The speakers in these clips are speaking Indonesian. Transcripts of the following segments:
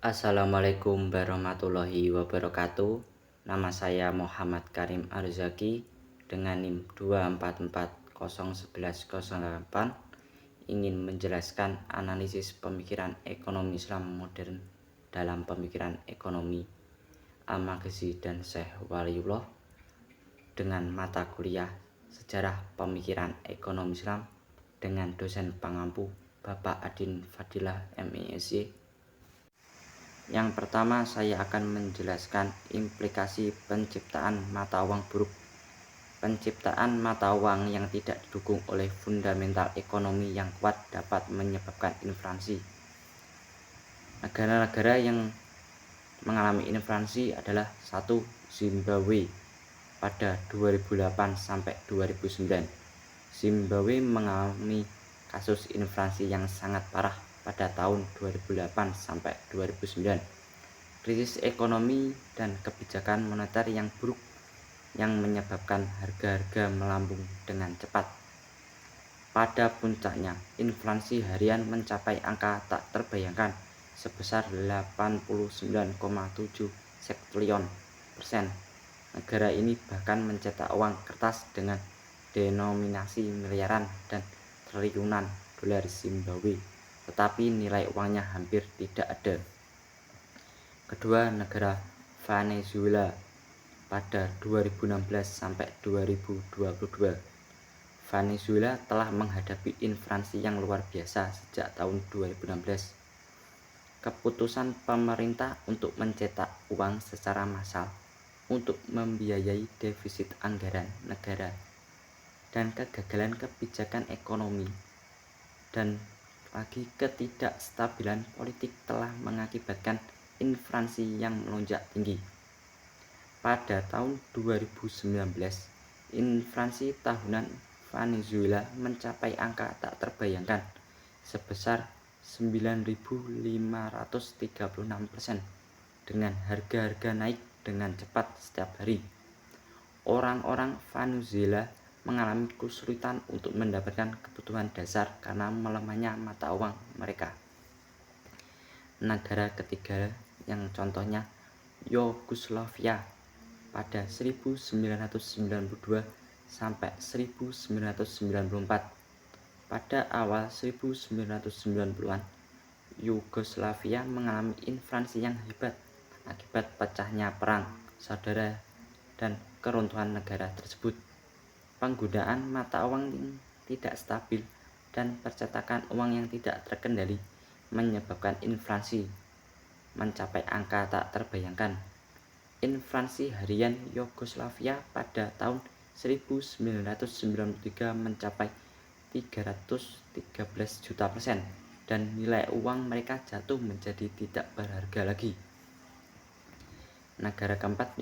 Assalamualaikum warahmatullahi wabarakatuh. Nama saya Muhammad Karim Arzaki dengan NIM 244011008 ingin menjelaskan analisis pemikiran ekonomi Islam modern dalam pemikiran ekonomi Al-Maghazi dan Syekh Waliullah dengan mata kuliah Sejarah Pemikiran Ekonomi Islam dengan dosen pengampu Bapak Adin Fadilah MSc. Yang pertama, saya akan menjelaskan implikasi penciptaan mata uang buruk. Penciptaan mata uang yang tidak didukung oleh fundamental ekonomi yang kuat dapat menyebabkan inflasi. Negara-negara yang mengalami inflasi adalah 1. Zimbabwe pada 2008 sampai 2009. Zimbabwe mengalami kasus inflasi yang sangat parah pada tahun 2008 sampai 2009. Krisis ekonomi dan kebijakan moneter yang buruk yang menyebabkan harga-harga melambung dengan cepat. Pada puncaknya, inflasi harian mencapai angka tak terbayangkan sebesar 89,7 setriliun persen. Negara ini bahkan mencetak uang kertas dengan denominasi miliaran dan triliunan dolar Zimbabwe, tetapi nilai uangnya hampir tidak ada. Kedua, negara Venezuela pada 2016 sampai 2022. Venezuela telah menghadapi inflasi yang luar biasa sejak tahun 2016. Keputusan pemerintah untuk mencetak uang secara massal untuk membiayai defisit anggaran negara dan kegagalan kebijakan ekonomi dan lagi ketidakstabilan politik telah mengakibatkan inflasi yang melonjak tinggi. Pada tahun 2019, inflasi tahunan Venezuela mencapai angka tak terbayangkan sebesar 9.536% dengan harga-harga naik dengan cepat setiap hari. Orang-orang Venezuela mengalami kesulitan untuk mendapatkan kebutuhan dasar karena melemahnya mata uang mereka. Negara ketiga yang contohnya Yugoslavia pada 1992 sampai 1994. Pada awal 1990-an, Yugoslavia mengalami inflasi yang hebat akibat pecahnya perang saudara dan keruntuhan negara tersebut. Penggunaan mata uang yang tidak stabil dan percetakan uang yang tidak terkendali menyebabkan inflasi mencapai angka tak terbayangkan. Inflasi harian Yugoslavia pada tahun 1993 mencapai 313 juta persen dan nilai uang mereka jatuh menjadi tidak berharga lagi. Negara keempat,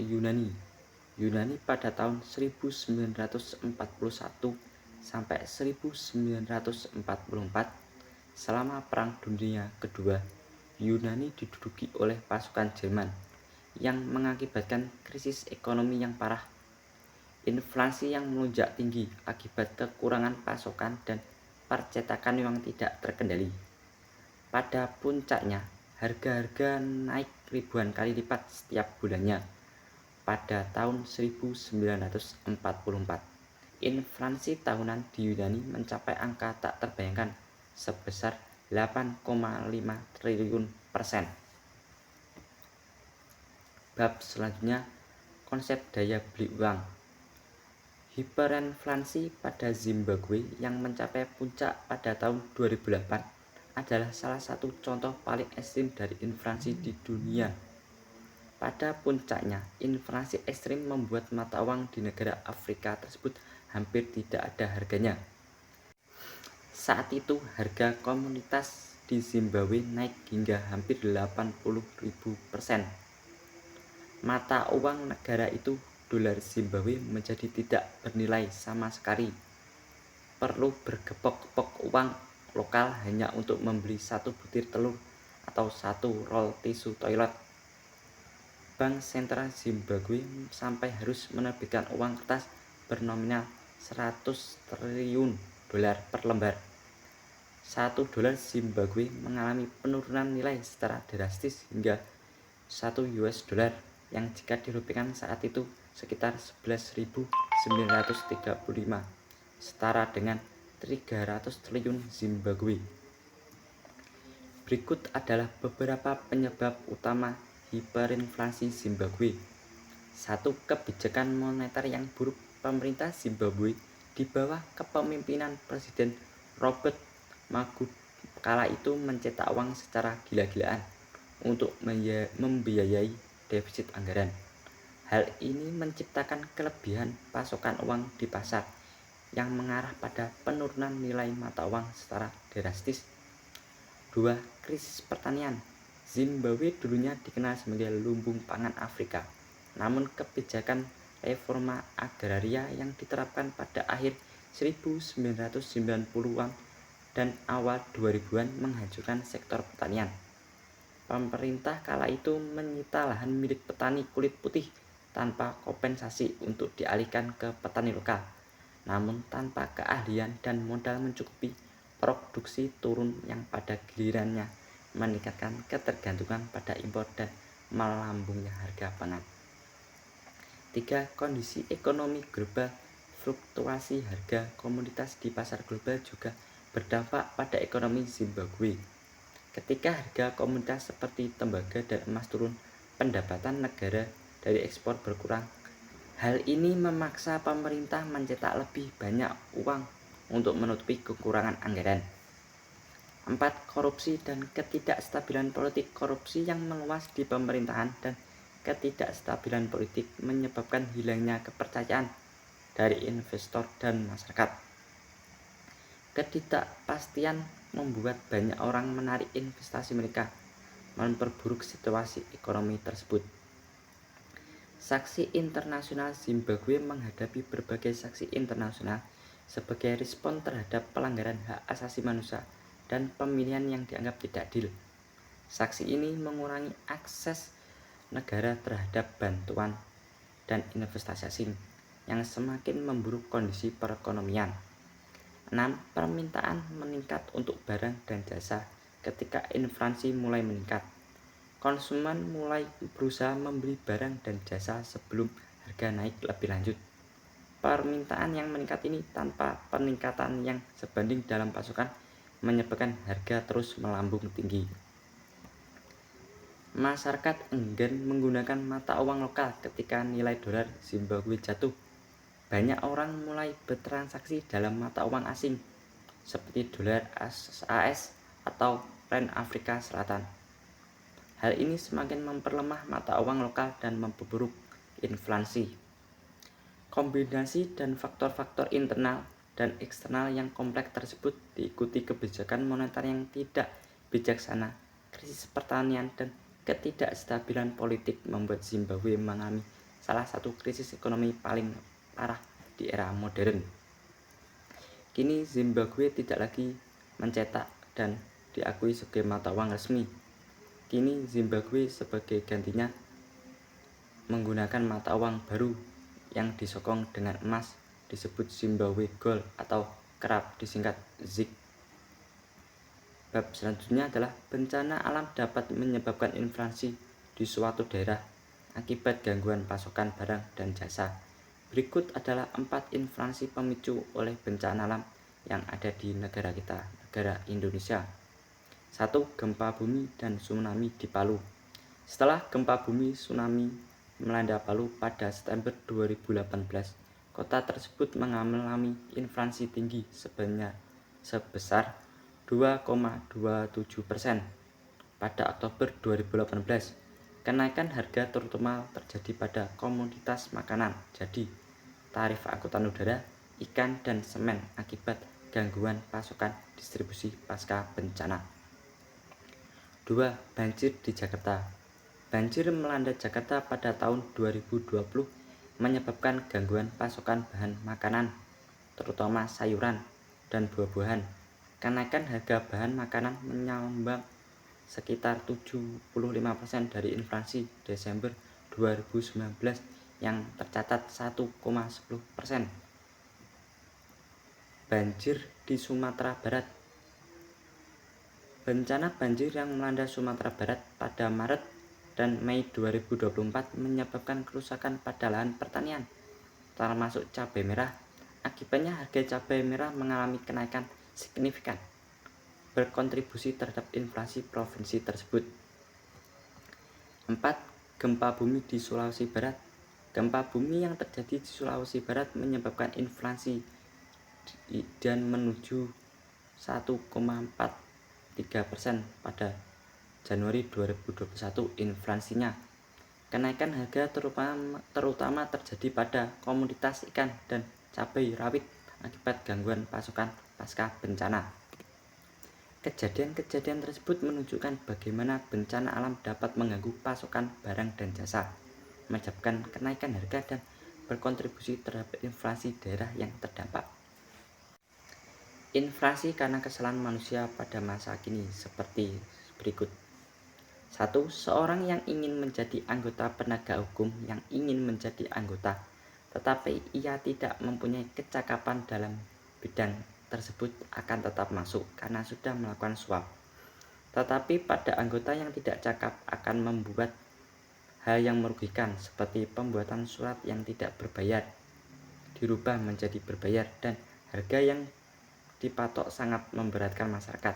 Yunani pada tahun 1941 sampai 1944, selama Perang Dunia Kedua, Yunani diduduki oleh pasukan Jerman yang mengakibatkan krisis ekonomi yang parah. Inflasi yang melonjak tinggi akibat kekurangan pasokan dan percetakan uang tidak terkendali. Pada puncaknya, harga-harga naik ribuan kali lipat setiap bulannya. Pada tahun 1944, inflasi tahunan di Yunani mencapai angka tak terbayangkan sebesar 8,5 triliun persen. Bab selanjutnya, konsep daya beli uang. Hiperinflasi pada Zimbabwe yang mencapai puncak pada tahun 2008 adalah salah satu contoh paling ekstrim dari inflasi di dunia. Pada puncaknya, inflasi ekstrim membuat mata uang di negara Afrika tersebut hampir tidak ada harganya. Saat itu, harga komoditas di Zimbabwe naik hingga hampir 80.000%. Mata uang negara itu, dolar Zimbabwe, menjadi tidak bernilai sama sekali. Perlu bergepok-gepok uang lokal hanya untuk membeli satu butir telur atau satu roll tisu toilet. Bank sentral Zimbabwe sampai harus menerbitkan uang kertas bernominal 100 triliun dolar per lembar. $1 Zimbabwe mengalami penurunan nilai secara drastis hingga $1 yang jika dirupiahkan saat itu sekitar 11.935, setara dengan 300 triliun Zimbabwe. Berikut adalah beberapa penyebab utama hiperinflasi Zimbabwe. 1. Kebijakan moneter yang buruk pemerintah Zimbabwe di bawah kepemimpinan Presiden Robert Mugabe kala itu mencetak uang secara gila-gilaan untuk membiayai defisit anggaran. Hal ini menciptakan kelebihan pasokan uang di pasar yang mengarah pada penurunan nilai mata uang secara drastis. 2. Krisis pertanian. Zimbabwe dulunya dikenal sebagai lumbung pangan Afrika. Namun kebijakan reforma agraria yang diterapkan pada akhir 1990-an dan awal 2000-an menghancurkan sektor pertanian. Pemerintah kala itu menyita lahan milik petani kulit putih tanpa kompensasi untuk dialihkan ke petani lokal. Namun tanpa keahlian dan modal mencukupi, produksi turun yang pada gilirannya meningkatkan ketergantungan pada impor dan melambungnya harga pangan. 3. Kondisi ekonomi global. Fluktuasi harga komoditas di pasar global juga berdampak pada ekonomi Zimbabwe. Ketika harga komoditas seperti tembaga dan emas turun, pendapatan negara dari ekspor berkurang. Hal ini memaksa pemerintah mencetak lebih banyak uang untuk menutupi kekurangan anggaran. 4. Korupsi dan ketidakstabilan politik. Korupsi yang meluas di pemerintahan dan ketidakstabilan politik menyebabkan hilangnya kepercayaan dari investor dan masyarakat. Ketidakpastian membuat banyak orang menarik investasi mereka, memperburuk situasi ekonomi tersebut. Sanksi internasional. Zimbabwe menghadapi berbagai sanksi internasional sebagai respon terhadap pelanggaran hak asasi manusia dan pemilihan yang dianggap tidak adil. Sanksi ini mengurangi akses negara terhadap bantuan dan investasi asing yang semakin memburuk kondisi perekonomian. 6. Permintaan meningkat untuk barang dan jasa. Ketika inflasi mulai meningkat, konsumen mulai berusaha membeli barang dan jasa sebelum harga naik lebih lanjut. Permintaan yang meningkat ini tanpa peningkatan yang sebanding dalam pasokan menyebabkan harga terus melambung tinggi. Masyarakat enggan menggunakan mata uang lokal ketika nilai dolar Zimbabwe jatuh. Banyak orang mulai bertransaksi dalam mata uang asing seperti dolar AS atau rand Afrika Selatan. Hal ini semakin memperlemah mata uang lokal dan memperburuk inflasi. Kombinasi dan faktor-faktor internal dan eksternal yang kompleks tersebut diikuti kebijakan moneter yang tidak bijaksana, krisis pertanian, dan ketidakstabilan politik membuat Zimbabwe mengalami salah satu krisis ekonomi paling parah di era modern. Kini Zimbabwe tidak lagi mencetak dan diakui sebagai mata uang resmi. Kini Zimbabwe sebagai gantinya menggunakan mata uang baru yang disokong dengan emas disebut Zimbabwe Gold atau kerap disingkat ZiG. Bab selanjutnya adalah bencana alam dapat menyebabkan inflasi di suatu daerah akibat gangguan pasokan barang dan jasa. Berikut adalah 4 inflasi pemicu oleh bencana alam yang ada di negara kita, negara Indonesia. 1. Gempa bumi dan tsunami di Palu. Setelah gempa bumi tsunami melanda Palu pada September 2018, kota tersebut mengalami inflasi tinggi sebesar 2,27%. Pada Oktober 2018, kenaikan harga terutama terjadi pada komoditas makanan, jadi tarif angkutan udara, ikan, dan semen akibat gangguan pasokan distribusi pasca bencana. 2. Banjir di Jakarta. Banjir melanda Jakarta pada tahun 2020 menyebabkan gangguan pasokan bahan makanan, terutama sayuran dan buah-buahan. Kenaikan harga bahan makanan menyumbang sekitar 75% dari inflasi Desember 2019 yang tercatat 1,10%. Banjir di Sumatera Barat. Bencana banjir yang melanda Sumatera Barat pada Maret dan Mei 2024 menyebabkan kerusakan pada lahan pertanian, termasuk cabai merah. Akibatnya harga cabai merah mengalami kenaikan signifikan, berkontribusi terhadap inflasi provinsi tersebut. 4. Gempa bumi di Sulawesi Barat. Gempa bumi yang terjadi di Sulawesi Barat menyebabkan inflasi dan menuju 1,43% pada Januari 2021. Inflasinya, kenaikan harga terutama terjadi pada komoditas ikan dan cabai rawit akibat gangguan pasokan pasca bencana. Kejadian-kejadian tersebut menunjukkan bagaimana bencana alam dapat mengganggu pasokan barang dan jasa, menyebabkan kenaikan harga dan berkontribusi terhadap inflasi daerah yang terdampak. Inflasi karena kesalahan manusia pada masa kini seperti berikut. 1. Seorang yang ingin menjadi anggota penegak hukum yang ingin menjadi anggota, tetapi ia tidak mempunyai kecakapan dalam bidang tersebut akan tetap masuk karena sudah melakukan suap. Tetapi pada anggota yang tidak cakap akan membuat hal yang merugikan seperti pembuatan surat yang tidak berbayar dirubah menjadi berbayar dan harga yang dipatok sangat memberatkan masyarakat.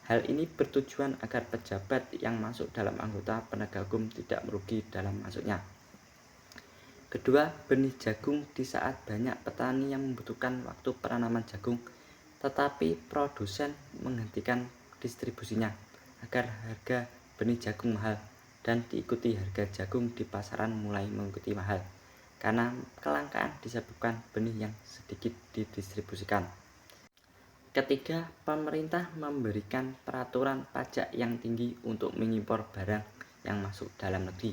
Hal ini bertujuan agar pejabat yang masuk dalam anggota penegak hukum tidak merugi dalam masuknya. Kedua, benih jagung di saat banyak petani yang membutuhkan waktu penanaman jagung, tetapi produsen menghentikan distribusinya agar harga benih jagung mahal dan diikuti harga jagung di pasaran mulai mengikuti mahal karena kelangkaan disebabkan benih yang sedikit didistribusikan. Ketiga, pemerintah memberikan peraturan pajak yang tinggi untuk mengimpor barang yang masuk dalam negeri,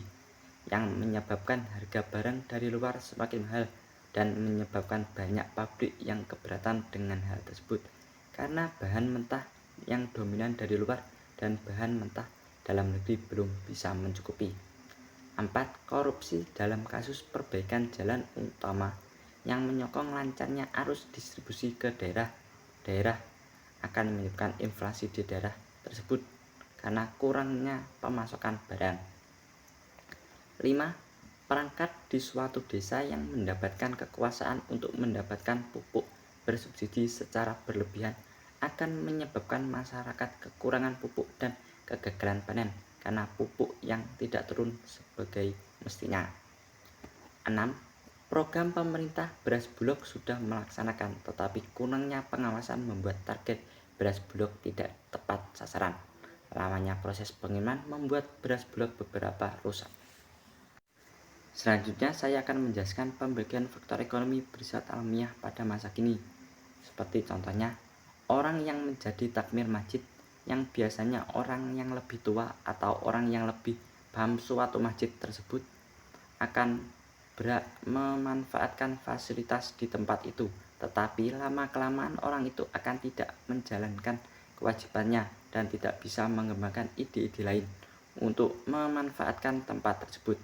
yang menyebabkan harga barang dari luar semakin mahal dan menyebabkan banyak pabrik yang keberatan dengan hal tersebut karena bahan mentah yang dominan dari luar dan bahan mentah dalam negeri belum bisa mencukupi. 4. Korupsi dalam kasus perbaikan jalan utama yang menyokong lancarnya arus distribusi ke daerah akan menyebabkan inflasi di daerah tersebut karena kurangnya pemasokan barang. 5. Perangkat di suatu desa yang mendapatkan kekuasaan untuk mendapatkan pupuk bersubsidi secara berlebihan akan menyebabkan masyarakat kekurangan pupuk dan kegagalan panen karena pupuk yang tidak turun sebagai mestinya. 6. Program pemerintah beras bulog sudah melaksanakan, tetapi kurangnya pengawasan membuat target beras bulog tidak tepat sasaran. Lamanya proses pengiriman membuat beras bulog beberapa rusak. Selanjutnya saya akan menjelaskan pembagian faktor ekonomi bersifat alamiah pada masa kini. Seperti contohnya, orang yang menjadi takmir masjid yang biasanya orang yang lebih tua atau orang yang lebih paham suatu masjid tersebut akan memanfaatkan fasilitas di tempat itu, tetapi lama-kelamaan orang itu akan tidak menjalankan kewajibannya dan tidak bisa mengembangkan ide-ide lain untuk memanfaatkan tempat tersebut.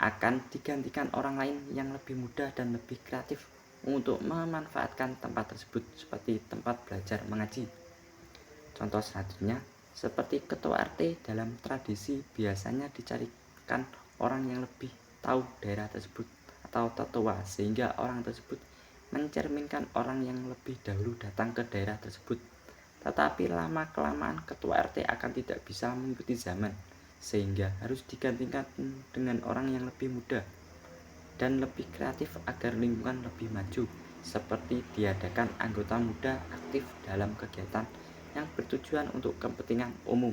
Akan digantikan orang lain yang lebih mudah dan lebih kreatif untuk memanfaatkan tempat tersebut seperti tempat belajar mengaji. Contoh selanjutnya, seperti ketua RT dalam tradisi biasanya dicarikan orang yang lebih tahu daerah tersebut atau tetua sehingga orang tersebut mencerminkan orang yang lebih dahulu datang ke daerah tersebut. Tetapi lama-kelamaan ketua RT akan tidak bisa mengikuti zaman sehingga harus digantikan dengan orang yang lebih muda dan lebih kreatif agar lingkungan lebih maju, seperti diadakan anggota muda aktif dalam kegiatan yang bertujuan untuk kepentingan umum.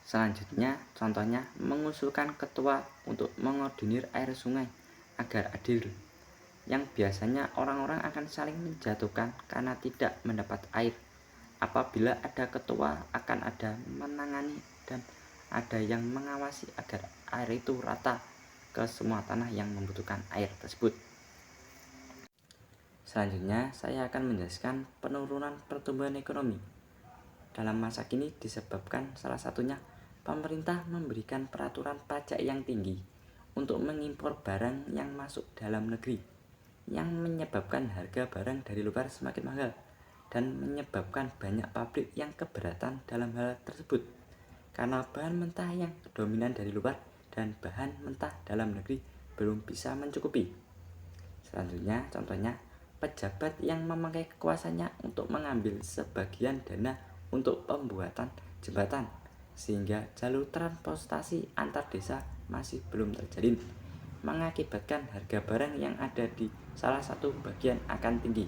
Selanjutnya, contohnya mengusulkan ketua untuk mengordinir air sungai agar adil, yang biasanya orang-orang akan saling menjatuhkan karena tidak mendapat air. Apabila ada ketua, akan ada menangani dan ada yang mengawasi agar air itu rata ke semua tanah yang membutuhkan air tersebut. Selanjutnya, saya akan menjelaskan penurunan pertumbuhan ekonomi dalam masa kini disebabkan salah satunya pemerintah memberikan peraturan pajak yang tinggi untuk mengimpor barang yang masuk dalam negeri, yang menyebabkan harga barang dari luar semakin mahal dan menyebabkan banyak pabrik yang keberatan dalam hal tersebut karena bahan mentah yang dominan dari luar dan bahan mentah dalam negeri belum bisa mencukupi. Selanjutnya, contohnya pejabat yang memakai kekuasaannya untuk mengambil sebagian dana untuk pembuatan jembatan sehingga jalur transportasi antar desa masih belum terjalin, mengakibatkan harga barang yang ada di salah satu bagian akan tinggi.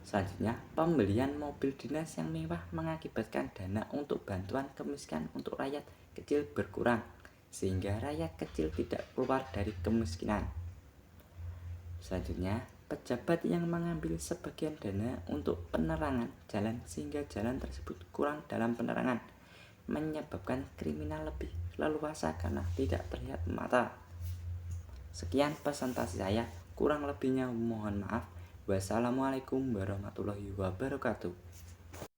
Selanjutnya, pembelian mobil dinas yang mewah mengakibatkan dana untuk bantuan kemiskinan untuk rakyat kecil berkurang, sehingga rakyat kecil tidak keluar dari kemiskinan. Selanjutnya, pejabat yang mengambil sebagian dana untuk penerangan jalan sehingga jalan tersebut kurang dalam penerangan, menyebabkan kriminal lebih leluasa karena tidak terlihat mata. Sekian presentasi saya, kurang lebihnya mohon maaf. Wassalamualaikum warahmatullahi wabarakatuh.